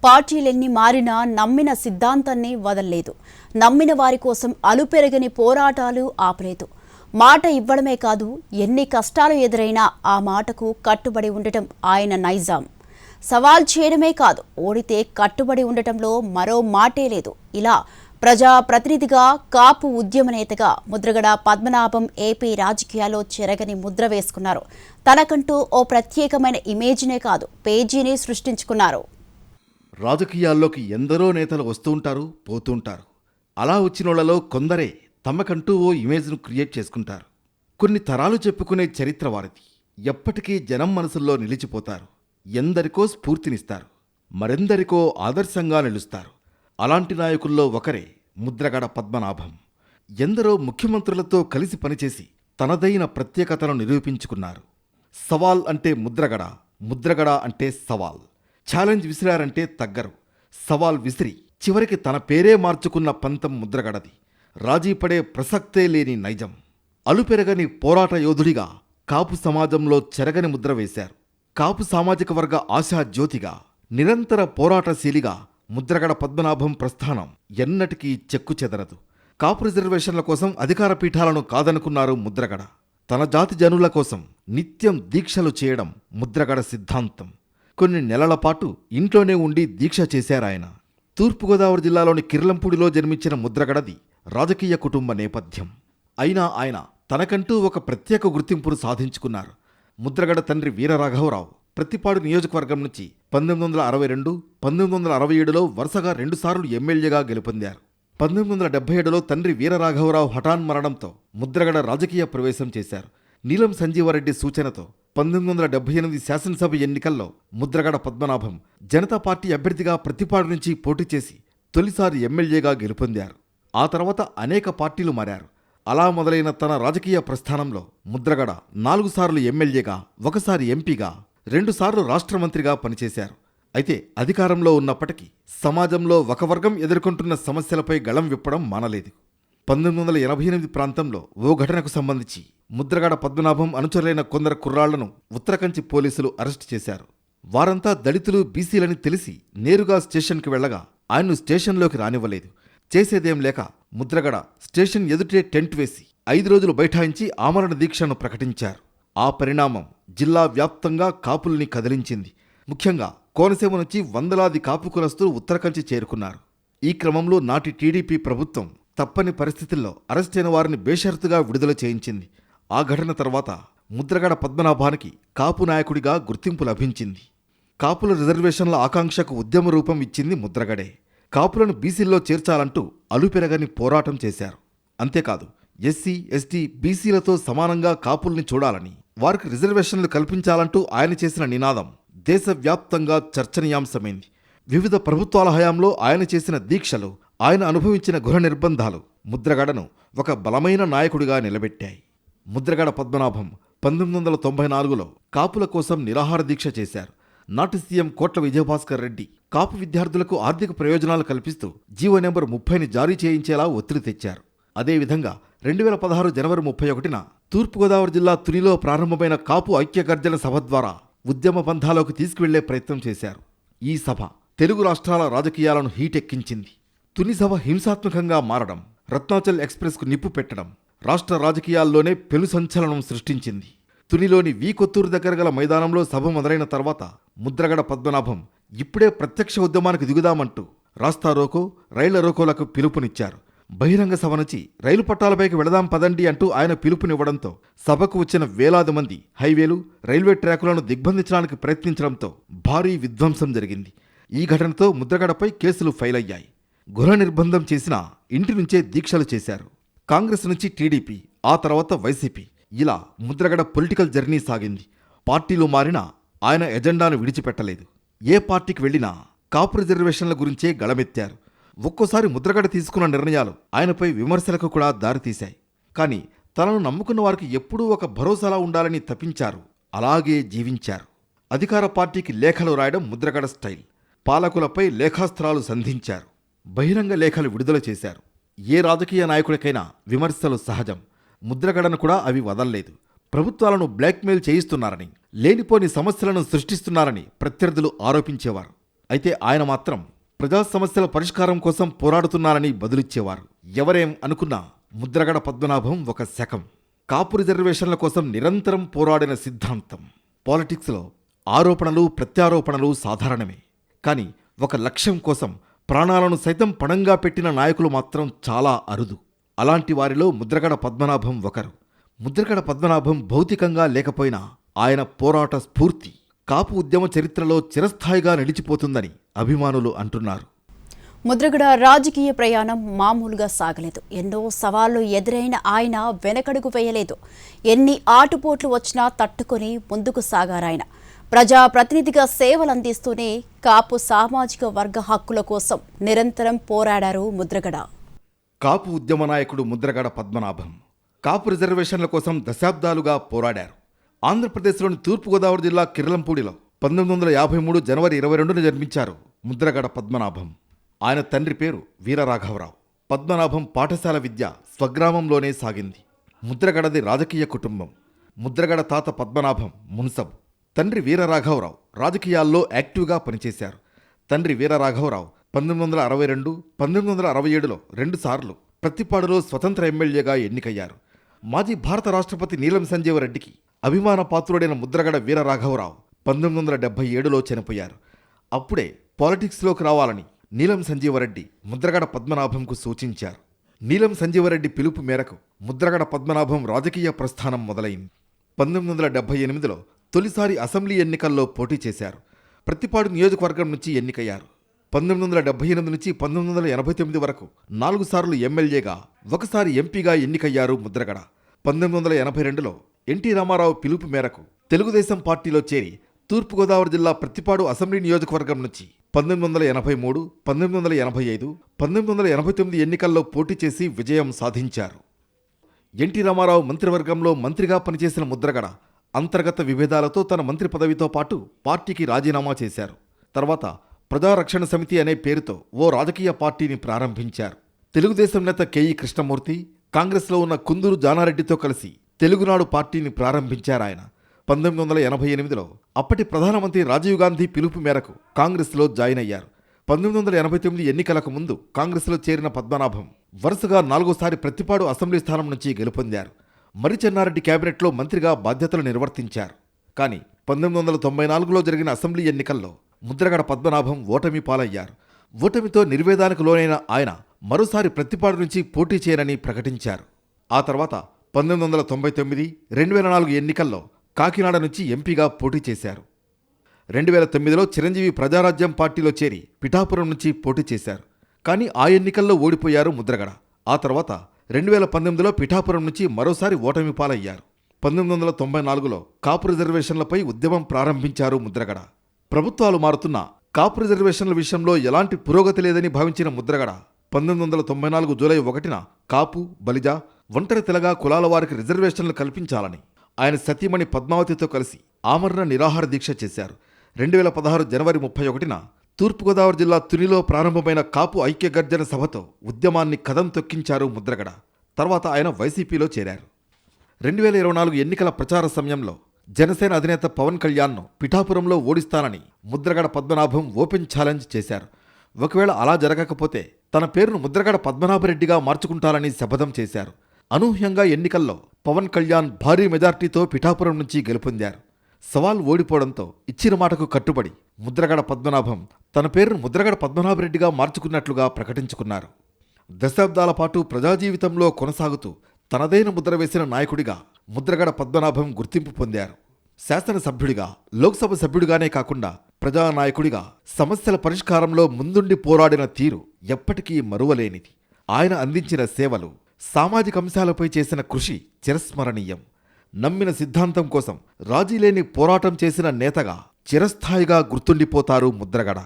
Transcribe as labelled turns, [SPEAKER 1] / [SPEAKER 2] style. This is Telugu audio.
[SPEAKER 1] పార్టీలెన్ని మారినా నమ్మిన సిద్ధాంతాన్ని వదల్లేదు. నమ్మిన వారి కోసం అలుపెరగని పోరాటాలు ఆపలేదు. మాట ఇవ్వడమే కాదు, ఎన్ని కష్టాలు ఎదురైనా ఆ మాటకు కట్టుబడి ఉండటం ఆయన నైజాం. సవాల్ చేయడమే కాదు, ఓడితే కట్టుబడి ఉండటంలో మరో మాటే లేదు. ఇలా ప్రజా ప్రతినిధిగా, కాపు ఉద్యమ నేతగా ముద్రగడ పద్మనాభం ఏపీ రాజకీయాల్లో చెరగని ముద్ర వేసుకున్నారు. తనకంటూ ఓ ప్రత్యేకమైన ఇమేజ్నే కాదు, పేజీని సృష్టించుకున్నారు.
[SPEAKER 2] రాజకీయాల్లోకి ఎందరో నేతలు వస్తుంటారు, పోతుంటారు. అలా వచ్చినోళ్లలో కొందరే తమకంటూ ఓ ఇమేజ్ను క్రియేట్ చేసుకుంటారు. కొన్ని తరాలు చెప్పుకునే చరిత్ర వారిది. ఎప్పటికీ జనం మనసుల్లో నిలిచిపోతారు. ఎందరికో స్ఫూర్తినిస్తారు, మరెందరికో ఆదర్శంగా నిలుస్తారు. అలాంటి నాయకుల్లో ఒకరే ముద్రగడ పద్మనాభం. ఎందరో ముఖ్యమంత్రులతో కలిసి పనిచేసి తనదైన ప్రత్యేకతను నిరూపించుకున్నారు. సవాల్ అంటే ముద్రగడ, ముద్రగడ అంటే సవాల్. ఛాలెంజ్ విసిరారంటే తగ్గరు. సవాల్ విసిరి చివరికి తన పేరే మార్చుకున్న పంతం ముద్రగడది. రాజీపడే ప్రసక్తే లేని నైజం. అలుపెరగని పోరాట యోధుడిగా కాపు సమాజంలో చెరగని ముద్ర వేశారు. కాపు సామాజిక వర్గ ఆశా జ్యోతిగా, నిరంతర పోరాటశీలిగా ముద్రగడ పద్మనాభం ప్రస్థానం ఎన్నటికీ చెక్కు చెదరదు. కాపు రిజర్వేషన్ల కోసం అధికార పీఠాలను కాదనుకున్నారు ముద్రగడ. తన జాతి జనుల కోసం నిత్యం దీక్షలు చేయడం ముద్రగడ సిద్ధాంతం. కొన్ని నెలల పాటు ఇంట్లోనే ఉండి దీక్ష చేశారాయన. తూర్పుగోదావరి జిల్లాలోని కిర్లంపూడిలో జన్మించిన ముద్రగడది రాజకీయ కుటుంబ నేపథ్యం. అయినా ఆయన తనకంటూ ఒక ప్రత్యేక గుర్తింపును సాధించుకున్నారు. ముద్రగడ తండ్రి వీరరాఘవరావు ప్రతిపాడు నియోజకవర్గం నుంచి 1962, 1967లో వరుసగా 2 సార్లు ఎమ్మెల్యేగా గెలుపొందారు. 1977లో తండ్రి వీరరాఘవరావు హఠాన్మరణంతో ముద్రగడ రాజకీయ ప్రవేశం చేశారు. నీలం సంజీవరెడ్డి సూచనతో 1978 శాసనసభ ఎన్నికల్లో ముద్రగడ పద్మనాభం జనతా పార్టీ అభ్యర్థిగా ప్రతిపాడు నుంచి పోటీ చేసి తొలిసారి ఎమ్మెల్యేగా గెలుపొందారు. ఆ తర్వాత అనేక పార్టీలు మారారు. అలా మొదలైన తన రాజకీయ ప్రస్థానంలో ముద్రగడ 4 సార్లు ఎమ్మెల్యేగా, 1 సారి ఎంపీగా, 2 సార్లు రాష్ట్ర మంత్రిగా పనిచేశారు. అయితే అధికారంలో ఉన్నప్పటికీ సమాజంలో ఒక వర్గం ఎదుర్కొంటున్న సమస్యలపై గళం విప్పడం మానలేదు. 1988 ప్రాంతంలో ఓ ఘటనకు సంబంధించి ముద్రగడ పద్మనాభం అనుచరులైన కొందరు కుర్రాళ్లను ఉత్తరకంచి పోలీసులు అరెస్టు చేశారు. వారంతా దళితులు, బీసీలని తెలిసి నేరుగా స్టేషన్కి వెళ్లగా ఆయన్ను స్టేషన్లోకి రానివ్వలేదు. చేసేదేం లేక ముద్రగడ స్టేషన్ ఎదుటే టెంట్ వేసి 5 రోజులు బైఠాయించి ఆమరణ దీక్షను ప్రకటించారు. ఆ పరిణామం జిల్లా వ్యాప్తంగా కాపుల్ని కదిలించింది. ముఖ్యంగా కోనసీమ నుంచి వందలాది కాపు కులస్తులు ఉత్తరకంచి చేరుకున్నారు. ఈ క్రమంలో నాటి టీడీపీ ప్రభుత్వం తప్పని పరిస్థితుల్లో అరెస్టైన వారిని బేషరతుగా విడుదల చేయించింది. ఆ ఘటన తర్వాత ముద్రగడ పద్మనాభానికి కాపు నాయకుడిగా గుర్తింపు లభించింది. కాపుల రిజర్వేషన్ల ఆకాంక్షకు ఉద్యమ రూపం ఇచ్చింది ముద్రగడే. కాపులను బీసీల్లో చేర్చాలంటూ అలుపెరగని పోరాటం చేశారు. అంతేకాదు, ఎస్సీ, ఎస్టీ, బీసీలతో సమానంగా కాపుల్ని చూడాలని, వారికి రిజర్వేషన్లు కల్పించాలంటూ ఆయన చేసిన నినాదం దేశవ్యాప్తంగా చర్చనీయాంశమైంది. వివిధ ప్రభుత్వాల హయాంలో ఆయన చేసిన దీక్షలు, ఆయన అనుభవించిన గృహ నిర్బంధాలు ముద్రగడను ఒక బలమైన నాయకుడిగా నిలబెట్టాయి. ముద్రగడ పద్మనాభం 1994లో కాపుల కోసం నిరాహార దీక్ష చేశారు. నాటి సీఎం కోట్ల విజయభాస్కర్ రెడ్డి కాపు విద్యార్థులకు ఆర్థిక ప్రయోజనాలు కల్పిస్తూ జీవో నెంబర్ 30ని జారీ చేయించేలా ఒత్తిడి తెచ్చారు. అదేవిధంగా 2016 జనవరి 31న తూర్పుగోదావరి జిల్లా తునిలో ప్రారంభమైన కాపు ఐక్య గర్జన సభ ద్వారా ఉద్యమ పంథాలోకి తీసుకువెళ్లే ప్రయత్నం చేశారు. ఈ సభ తెలుగు రాష్ట్రాల రాజకీయాలను హీటెక్కించింది. తుని సభ హింసాత్మకంగా మారడం, రత్నాచల్ ఎక్స్ప్రెస్కు నిప్పు పెట్టడం రాష్ట్ర రాజకీయాల్లోనే పెను సంచలనం సృష్టించింది. తునిలోని వి కొత్తూరు దగ్గర గల మైదానంలో సభ మొదలైన తర్వాత ముద్రగడ పద్మనాభం ఇప్పుడే ప్రత్యక్ష ఉద్యమానికి దిగుదామంటూ రాస్తారోకో, రైళ్ల రోకోలకు పిలుపునిచ్చారు. బహిరంగ సభ నుంచి రైలు పట్టాలపైకి వెళదాం పదండి అంటూ ఆయన పిలుపునివ్వడంతో సభకు వచ్చిన వేలాది మంది హైవేలు, రైల్వే ట్రాకులను దిగ్బంధించడానికి ప్రయత్నించడంతో భారీ విధ్వంసం జరిగింది. ఈ ఘటనతో ముద్రగడపై కేసులు ఫైల్ అయ్యాయి. గృహ నిర్బంధం చేసినా ఇంటి నుంచే దీక్షలు చేశారు. కాంగ్రెస్ నుంచి టీడీపీ, ఆ తర్వాత వైసీపీ, ఇలా ముద్రగడ పొలిటికల్ జర్నీ సాగింది. పార్టీలు మారినా ఆయన ఎజెండాను విడిచిపెట్టలేదు. ఏ పార్టీకి వెళ్లినా కాపు రిజర్వేషన్ల గురించే గళమెత్తారు. ఒక్కోసారి ముద్రగడ తీసుకున్న నిర్ణయాలు ఆయనపై విమర్శలకు కూడా దారితీశాయి. కానీ తనను నమ్ముకున్న వారికి ఎప్పుడూ ఒక భరోసాలా ఉండాలని తపించారు. అలాగే జీవించారు. అధికార పార్టీకి లేఖలు రాయడం ముద్రగడ స్టైల్. పాలకులపై లేఖాస్త్రాలు సంధించారు. బహిరంగ లేఖలు విడుదల చేశారు. ఏ రాజకీయ నాయకుడికైనా విమర్శలు సహజం. ముద్రగడను కూడా అవి వదల్లేదు. ప్రభుత్వాలను బ్లాక్మెయిల్ చేయిస్తున్నారని, లేనిపోని సమస్యలను సృష్టిస్తున్నారని ప్రత్యర్థులు ఆరోపించేవారు. అయితే ఆయన మాత్రం ప్రజా సమస్యల పరిష్కారం కోసం పోరాడుతున్నారని బదులిచ్చేవారు. ఎవరేం అనుకున్నా ముద్రగడ పద్మనాభం ఒక శకం. కాపు రిజర్వేషన్ల కోసం నిరంతరం పోరాడిన సిద్ధాంతం. పాలిటిక్స్లో ఆరోపణలు ప్రత్యారోపణలు సాధారణమే. కానీ ఒక లక్ష్యం కోసం ప్రాణాలను సైతం పణంగా పెట్టిన నాయకులు మాత్రం చాలా అరుదు. అలాంటి వారిలో ముద్రగడ పద్మనాభం ఒకరు. ముద్రగడ పద్మనాభం భౌతికంగా లేకపోయినా ఆయన పోరాట స్ఫూర్తి కాపు ఉద్యమ చరిత్రలో చిరస్థాయిగా నిలిచిపోతుందని అభిమానులు అంటున్నారు.
[SPEAKER 1] ముద్రగడ రాజకీయ ప్రయాణం మామూలుగా సాగలేదు. ఎన్నో సవాళ్లు ఎదురైన ఆయన వెనకడుగు వేయలేదు. ఎన్ని ఆటుపోట్లు వచ్చినా తట్టుకొని ముందుకు సాగారాయన. ప్రజాప్రతినిధిగా సేవలందిస్తూనే కాపు సామాజిక వర్గ హక్కుల కోసం నిరంతరం పోరాడారు ముద్రగడ.
[SPEAKER 2] కాపు ఉద్యమ నాయకుడు ముద్రగడ పద్మనాభం కాపు రిజర్వేషన్ల కోసం దశాబ్దాలుగా పోరాడారు. ఆంధ్రప్రదేశ్లోని తూర్పుగోదావరి జిల్లా కిర్లంపూడిలో 1953 జనవరి 22న జన్మించారు ముద్రగడ పద్మనాభం. ఆయన తండ్రి పేరు వీరరాఘవరావు. పద్మనాభం పాఠశాల విద్య స్వగ్రామంలోనే సాగింది. ముద్రగడది రాజకీయ కుటుంబం. ముద్రగడ తాత పద్మనాభం మున్సబ్. తండ్రి వీరరాఘవరావు రాజకీయాల్లో యాక్టివ్గా పనిచేశారు. తండ్రి వీరరాఘవరావు 1962, 1967లో 2 సార్లు ప్రత్తిపాడులో స్వతంత్ర ఎమ్మెల్యేగా ఎన్నికయ్యారు. మాజీ భారత రాష్ట్రపతి నీలం సంజీవరెడ్డికి అభిమాన పాత్రుడైన ముద్రగడ వీరరాఘవరావు 1977లో చనిపోయారు. అప్పుడే పాలిటిక్స్లోకి రావాలని నీలం సంజీవరెడ్డి ముద్రగడ పద్మనాభంకు సూచించారు. నీలం సంజీవరెడ్డి పిలుపు మేరకు ముద్రగడ పద్మనాభం రాజకీయ ప్రస్థానం మొదలైంది. 1978లో తొలిసారి అసెంబ్లీ ఎన్నికల్లో పోటీ చేశారు. ప్రత్తిపాడు నియోజకవర్గం నుంచి ఎన్నికయ్యారు. 1978 నుంచి 1989 వరకు 4 సార్లు ఎమ్మెల్యేగా, 1 సారి ఎంపీగా ఎన్నికయ్యారు ముద్రగడ. 1982లో ఎన్టీ రామారావు పిలుపు మేరకు తెలుగుదేశం పార్టీలో చేరి తూర్పుగోదావరి జిల్లా ప్రత్తిపాడు అసెంబ్లీ నియోజకవర్గం నుంచి 1983, 1985, 1989 ఎన్నికల్లో పోటీ చేసి విజయం సాధించారు. ఎన్టీ రామారావు మంత్రివర్గంలో మంత్రిగా పనిచేసిన ముద్రగడ అంతర్గత విభేదాలతో తన మంత్రి పదవితో పాటు పార్టీకి రాజీనామా చేశారు. తర్వాత ప్రజారక్షణ సమితి అనే పేరుతో ఓ రాజకీయ పార్టీని ప్రారంభించారు. తెలుగుదేశం నేత కెఈ కృష్ణమూర్తి, కాంగ్రెస్లో ఉన్న కుందూరు జానారెడ్డితో కలిసి తెలుగునాడు పార్టీని ప్రారంభించారాయన. 1988లో అప్పటి ప్రధానమంత్రి రాజీవ్ గాంధీ పిలుపు మేరకు కాంగ్రెస్లో జాయిన్ అయ్యారు. 1989 ఎన్నికలకు ముందు కాంగ్రెస్లో చేరిన పద్మనాభం వరుసగా 4వసారి ప్రత్తిపాడు అసెంబ్లీ స్థానం నుంచి గెలుపొందారు. మర్రిచెన్నారెడ్డి కేబినెట్లో మంత్రిగా బాధ్యతలు నిర్వర్తించారు. కానీ 1994లో జరిగిన అసెంబ్లీ ఎన్నికల్లో ముద్రగడ పద్మనాభం ఓటమి పాలయ్యారు. ఓటమితో నిర్వేదానికి లోనైన ఆయన మరోసారి ప్రత్తిపాడు నుంచి పోటీ చేయనని ప్రకటించారు. ఆ తర్వాత 1999, 2004 ఎన్నికల్లో కాకినాడ నుంచి ఎంపీగా పోటీ చేశారు. 2009లో చిరంజీవి ప్రజారాజ్యం పార్టీలో చేరి పిఠాపురం నుంచి పోటీ చేశారు. కానీ ఆ ఎన్నికల్లో ఓడిపోయారు ముద్రగడ. ఆ తర్వాత 2019లో పిఠాపురం నుంచి మరోసారి ఓటమి పాలయ్యారు. 1994లో కాపు రిజర్వేషన్లపై ఉద్యమం ప్రారంభించారు ముద్రగడ. ప్రభుత్వాలు మారుతున్నా కాపు రిజర్వేషన్ల విషయంలో ఎలాంటి పురోగతి లేదని భావించిన ముద్రగడ 1994 జూలై 1న కాపు, బలిజ, ఒంటరి తెలగ కులాల వారికి రిజర్వేషన్లు కల్పించాలని ఆయన సతీమణి పద్మావతితో కలిసి ఆమరణ నిరాహార దీక్ష చేశారు. 2016 జనవరి 31న తూర్పుగోదావరి జిల్లా తునిలో ప్రారంభమైన కాపు ఐక్య గర్జన సభతో ఉద్యమాన్ని కదం తొక్కించారు ముద్రగడ. తర్వాత ఆయన వైసీపీలో చేరారు. 2024 ఎన్నికల ప్రచార సమయంలో జనసేన అధినేత పవన్ కళ్యాణ్ను పిఠాపురంలో ఓడిస్తానని ముద్రగడ పద్మనాభం ఓపెన్ ఛాలెంజ్ చేశారు. ఒకవేళ అలా జరగకపోతే తన పేరును ముద్రగడ పద్మనాభరెడ్డిగా మార్చుకుంటారని శపథం చేశారు. అనూహ్యంగా ఎన్నికల్లో పవన్ కళ్యాణ్ భారీ మెజార్టీతో పిఠాపురం నుంచి గెలుపొందారు. సవాల్ ఓడిపోవడంతో ఇచ్చిన మాటకు కట్టుబడి ముద్రగడ పద్మనాభం తన పేరును ముద్రగడ పద్మనాభరెడ్డిగా మార్చుకున్నట్లుగా ప్రకటించుకున్నారు. దశాబ్దాల పాటు ప్రజాజీవితంలో కొనసాగుతూ తనదైన ముద్ర వేసిన నాయకుడిగా ముద్రగడ పద్మనాభం గుర్తింపు పొందారు. శాసనసభ్యుడిగా, లోక్సభ సభ్యుడిగానే కాకుండా ప్రజానాయకుడిగా సమస్యల పరిష్కారంలో ముందుండి పోరాడిన తీరు ఎప్పటికీ మరువలేనిది. ఆయన అందించిన సేవలు, సామాజిక అంశాలపై చేసిన కృషి చిరస్మరణీయం. నమ్మిన సిద్ధాంతం కోసం రాజీలేని పోరాటం చేసిన నేతగా చిరస్థాయిగా గుర్తుండిపోతారు ముద్రగడ.